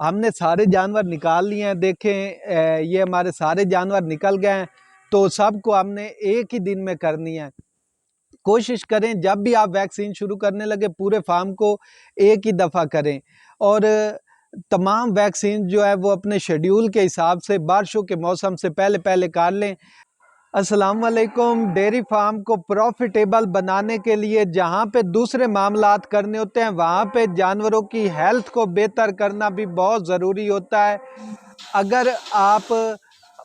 हमने सारे जानवर निकाल लिए हैं। देखें ये हमारे सारे जानवर निकल गए हैं। तो सबको हमने एक ही दिन में करनी है। कोशिश करें जब भी आप वैक्सीन शुरू करने लगे पूरे फार्म को एक ही दफ़ा करें। और तमाम वैक्सीन जो है वो अपने शेड्यूल के हिसाब से बारिशों के मौसम से पहले पहले कर लें। अस्सलाम वालेकुम। डेयरी फार्म को प्रॉफिटेबल बनाने के लिए जहाँ पे दूसरे मामलात करने होते हैं वहाँ पे जानवरों की हेल्थ को बेहतर करना भी बहुत ज़रूरी होता है। अगर आप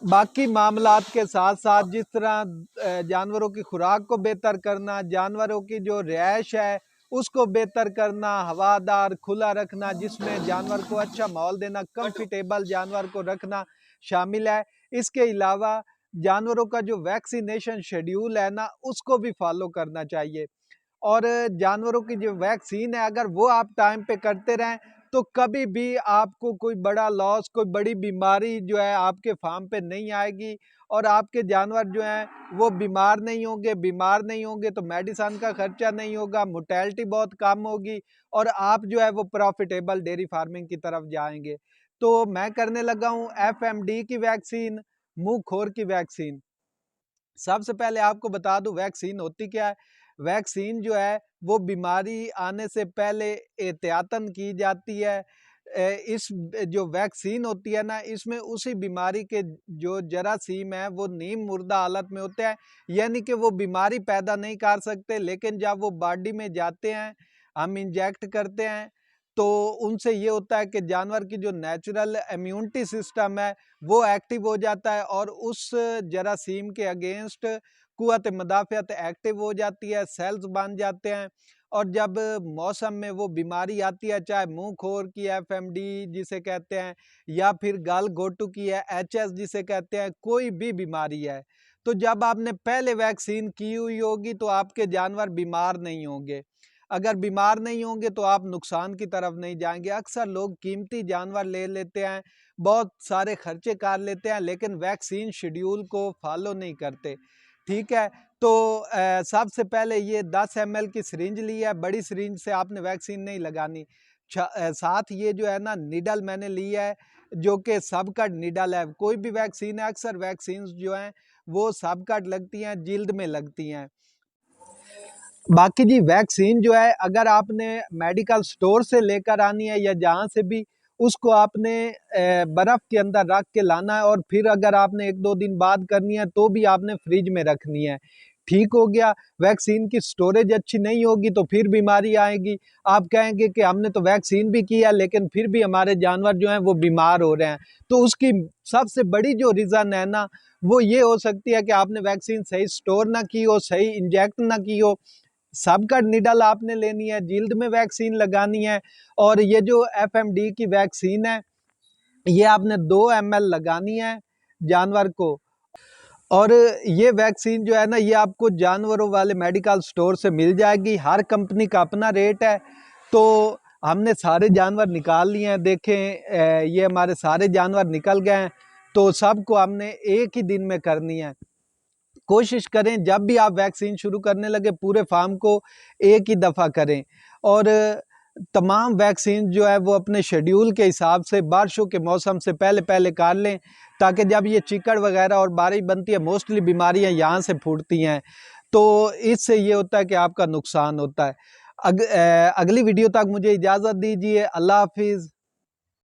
बाकी मामलात के साथ साथ जिस तरह जानवरों की खुराक को बेहतर करना, जानवरों की जो रिहाइश है उसको बेहतर करना, हवादार खुला रखना, जिसमें जानवर को अच्छा माहौल देना, कंफर्टेबल जानवर को रखना शामिल है। इसके अलावा जानवरों का जो वैक्सीनेशन शेड्यूल है ना उसको भी फॉलो करना चाहिए। और जानवरों की जो वैक्सीन है अगर वो आप टाइम पे करते रहें तो कभी भी आपको कोई बड़ा लॉस, कोई बड़ी बीमारी जो है आपके फार्म पे नहीं आएगी। और आपके जानवर जो हैं वो बीमार नहीं होंगे तो मेडिसिन का खर्चा नहीं होगा, मोर्टेलिटी बहुत कम होगी और आप जो है वो प्रॉफिटेबल डेयरी फार्मिंग की तरफ जाएंगे। तो मैं करने लगा हूँ FMD की वैक्सीन, मुंह खोर की वैक्सीन। सबसे पहले आपको बता दूं वैक्सीन होती क्या है। वैक्सीन जो है वो बीमारी आने से पहले एहतियातन की जाती है। इस जो वैक्सीन होती है ना इसमें उसी बीमारी के जो जरासीम है वो नीम मुर्दा हालत में होते हैं, यानी कि वो बीमारी पैदा नहीं कर सकते, लेकिन जब वो बॉडी में जाते हैं हम इंजेक्ट करते हैं तो उनसे ये होता है कि जानवर की जो नेचुरल इम्यूनिटी सिस्टम है वो एक्टिव हो जाता है और उस जरासीम के अगेंस्ट कुव्वत मदाफ़ियत एक्टिव हो जाती है, सेल्स बन जाते हैं। और जब मौसम में वो बीमारी आती है, चाहे मुंह खोर की FMD जिसे कहते हैं या फिर गल घोटू की है HS जिसे कहते हैं, कोई भी बीमारी है, तो जब आपने पहले वैक्सीन की हुई होगी तो आपके जानवर बीमार नहीं होंगे। अगर बीमार नहीं होंगे तो आप नुकसान की तरफ नहीं जाएंगे। अक्सर लोग कीमती जानवर ले लेते हैं, बहुत सारे खर्चे कर लेते हैं, लेकिन वैक्सीन शेड्यूल को फॉलो नहीं करते। ठीक है, तो सबसे पहले ये 10 ml की सिरिंज ली है। बड़ी सिरिंज से आपने वैक्सीन नहीं लगानी। साथ ये जो है ना निडल मैंने लिया है जो कि सब कट निडल है। कोई भी वैक्सीन है, अक्सर वैक्सीन जो हैं वो सब कट लगती हैं, जिल्द में लगती हैं। बाकी जी वैक्सीन जो है अगर आपने मेडिकल स्टोर से लेकर आनी है या जहाँ से भी, उसको आपने बर्फ़ के अंदर रख के लाना है और फिर अगर आपने 1-2 दिन बाद करनी है तो भी आपने फ्रिज में रखनी है। ठीक हो गया। वैक्सीन की स्टोरेज अच्छी नहीं होगी तो फिर बीमारी आएगी। आप कहेंगे कि हमने तो वैक्सीन भी किया लेकिन फिर भी हमारे जानवर जो हैं वो बीमार हो रहे हैं। तो उसकी सबसे बड़ी जो रीज़न है ना वो ये हो सकती है कि आपने वैक्सीन सही स्टोर ना की हो, सही इंजेक्ट ना की हो। सबका निडल आपने लेनी है, जिल्द में वैक्सीन लगानी है। और ये जो FMD की वैक्सीन है ये आपने 2 ml लगानी है जानवर को। और ये वैक्सीन जो है ना ये आपको जानवरों वाले मेडिकल स्टोर से मिल जाएगी। हर कंपनी का अपना रेट है। तो हमने सारे जानवर निकाल लिए हैं। देखें ये हमारे सारे जानवर निकल गए हैं। तो सबको हमने एक ही दिन में करनी है। कोशिश करें जब भी आप वैक्सीन शुरू करने लगे पूरे फार्म को एक ही दफ़ा करें। और तमाम वैक्सीन जो है वो अपने शेड्यूल के हिसाब से बारिशों के मौसम से पहले पहले कर लें, ताकि जब ये चिकड़ वगैरह और बारिश बनती है, मोस्टली बीमारियां यहाँ से फूटती हैं, तो इससे ये होता है कि आपका नुकसान होता है। अगली वीडियो तक मुझे इजाज़त दीजिए। अल्लाह हाफिज़।